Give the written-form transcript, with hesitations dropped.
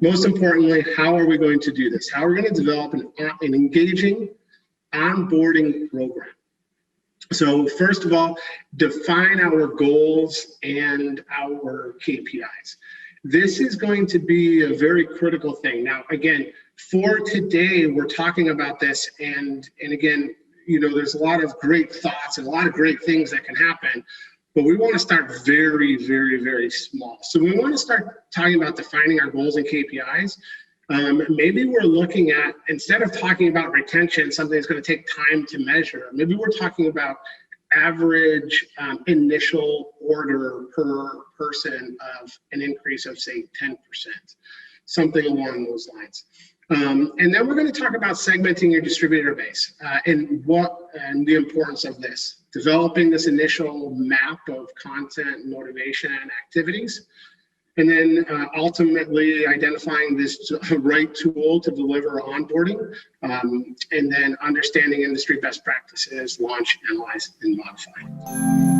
Most importantly, how are we going to do this? How are we going to develop an engaging onboarding program? So first of all, define our goals and our KPIs. This is going to be a very critical thing. Now, again, for today, we're talking about this, and again, you know, there's a lot of great thoughts and a lot of great things that can happen, but we want to start very, very, very small. So we want to start talking about defining our goals and KPIs. Maybe we're looking at, instead of talking about retention, something that's going to take time to measure, maybe we're talking about average initial order per person of an increase of, say, 10%, something along those lines. And then we're going to talk about segmenting your distributor base and the importance of this, developing this initial map of content, motivation, and activities. And then ultimately identifying this right tool to deliver onboarding, and then understanding industry best practices, launch, analyze, and modify.